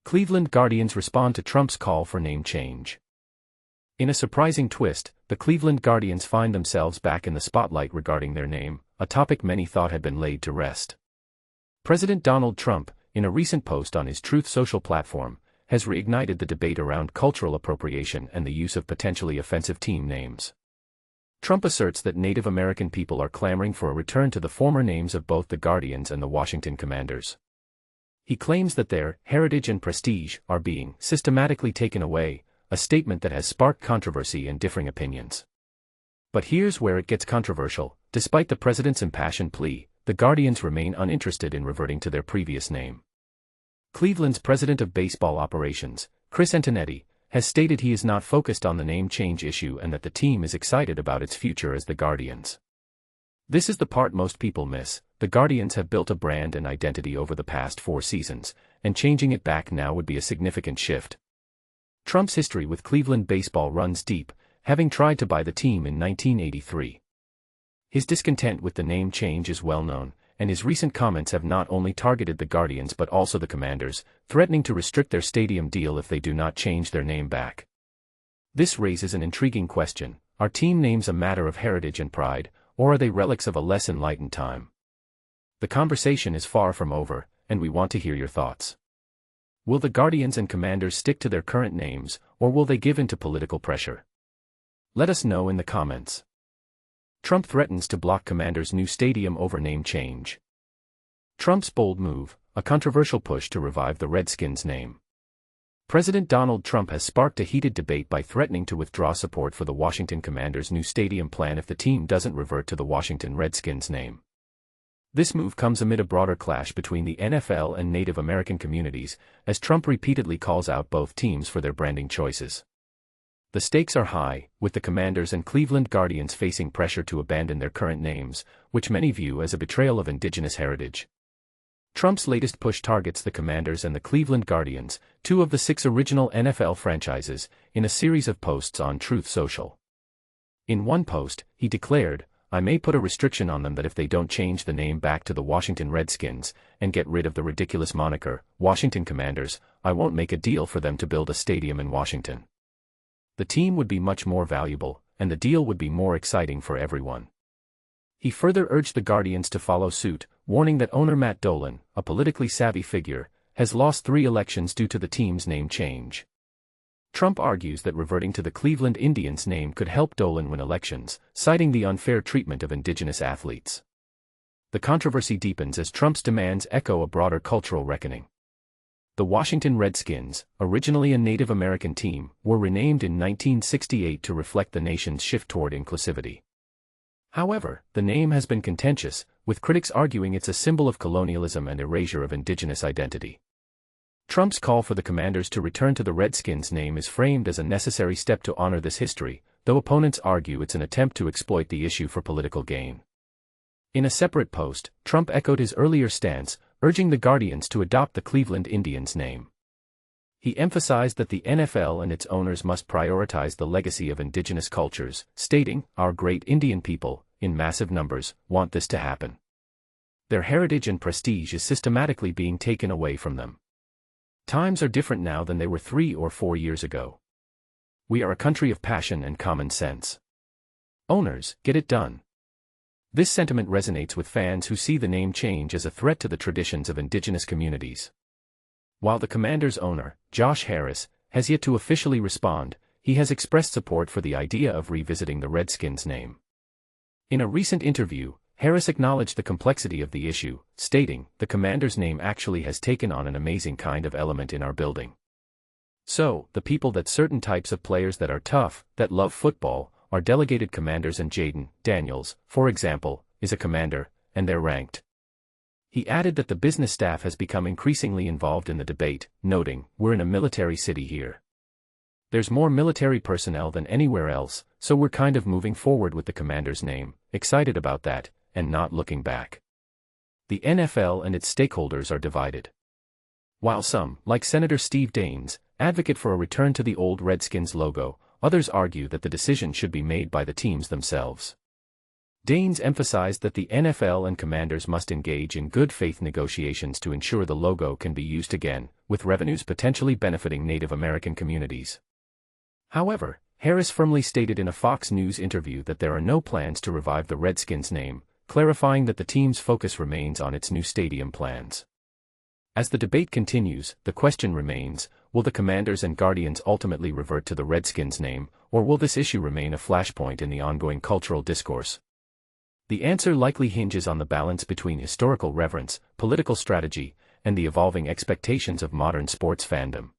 Cleveland Guardians respond to Trump's call for name change. In a surprising twist, the Cleveland Guardians find themselves back in the spotlight regarding their name, a topic many thought had been laid to rest. President Donald Trump, in a recent post on his Truth Social platform, has reignited the debate around cultural appropriation and the use of potentially offensive team names. Trump asserts that Native American people are clamoring for a return to the former names of both the Guardians and the Washington Commanders. He claims that their heritage and prestige are being systematically taken away, a statement that has sparked controversy and differing opinions. But here's where it gets controversial. Despite the president's impassioned plea, the Guardians remain uninterested in reverting to their previous name. Cleveland's president of baseball operations, Chris Antonetti, has stated he is not focused on the name change issue and that the team is excited about its future as the Guardians. This is the part most people miss. The Guardians have built a brand and identity over the past 4 seasons, and changing it back now would be a significant shift. Trump's history with Cleveland baseball runs deep, having tried to buy the team in 1983. His discontent with the name change is well known, and his recent comments have not only targeted the Guardians but also the Commanders, threatening to restrict their stadium deal if they do not change their name back. This raises an intriguing question: are team names a matter of heritage and pride, or are they relics of a less enlightened time? The conversation is far from over, and we want to hear your thoughts. Will the Guardians and Commanders stick to their current names, or will they give in to political pressure? Let us know in the comments. Trump threatens to block Commanders' new stadium over name change. Trump's bold move, a controversial push to revive the Redskins name. President Donald Trump has sparked a heated debate by threatening to withdraw support for the Washington Commanders' new stadium plan if the team doesn't revert to the Washington Redskins name. This move comes amid a broader clash between the NFL and Native American communities, as Trump repeatedly calls out both teams for their branding choices. The stakes are high, with the Commanders and Cleveland Guardians facing pressure to abandon their current names, which many view as a betrayal of indigenous heritage. Trump's latest push targets the Commanders and the Cleveland Guardians, 2 of the 6 original NFL franchises, in a series of posts on Truth Social. In one post, he declared, "I may put a restriction on them that if they don't change the name back to the Washington Redskins, and get rid of the ridiculous moniker, Washington Commanders, I won't make a deal for them to build a stadium in Washington. The team would be much more valuable, and the deal would be more exciting for everyone." He further urged the Guardians to follow suit, warning that owner Matt Dolan, a politically savvy figure, has lost 3 elections due to the team's name change. Trump argues that reverting to the Cleveland Indians name could help Dolan win elections, citing the unfair treatment of indigenous athletes. The controversy deepens as Trump's demands echo a broader cultural reckoning. The Washington Redskins, originally a Native American team, were renamed in 1968 to reflect the nation's shift toward inclusivity. However, the name has been contentious, with critics arguing it's a symbol of colonialism and erasure of indigenous identity. Trump's call for the Commanders to return to the Redskins name is framed as a necessary step to honor this history, though opponents argue it's an attempt to exploit the issue for political gain. In a separate post, Trump echoed his earlier stance, urging the Guardians to adopt the Cleveland Indians name. He emphasized that the NFL and its owners must prioritize the legacy of indigenous cultures, stating, "Our great Indian people, in massive numbers, want this to happen. Their heritage and prestige is systematically being taken away from them. Times are different now than they were 3 or 4 years ago. We are a country of passion and common sense. Owners, get it done." This sentiment resonates with fans who see the name change as a threat to the traditions of indigenous communities. While the Commanders' owner, Josh Harris, has yet to officially respond, he has expressed support for the idea of revisiting the Redskins name. In a recent interview, Harris acknowledged the complexity of the issue, stating, "The Commanders' name actually has taken on an amazing kind of element in our building. So, the people that certain types of players that are tough, that love football, are delegated commanders, and Jaden Daniels, for example, is a commander, and they're ranked." He added that the business staff has become increasingly involved in the debate, noting, "We're in a military city here. There's more military personnel than anywhere else, so we're kind of moving forward with the Commanders name, excited about that, and not looking back." The NFL and its stakeholders are divided. While some, like Senator Steve Daines, advocate for a return to the old Redskins logo, others argue that the decision should be made by the teams themselves. Daines emphasized that the NFL and Commanders must engage in good faith negotiations to ensure the logo can be used again, with revenues potentially benefiting Native American communities. However, Harris firmly stated in a Fox News interview that there are no plans to revive the Redskins name, clarifying that the team's focus remains on its new stadium plans. As the debate continues, the question remains, will the Commanders and Guardians ultimately revert to the Redskins name, or will this issue remain a flashpoint in the ongoing cultural discourse? The answer likely hinges on the balance between historical reverence, political strategy, and the evolving expectations of modern sports fandom.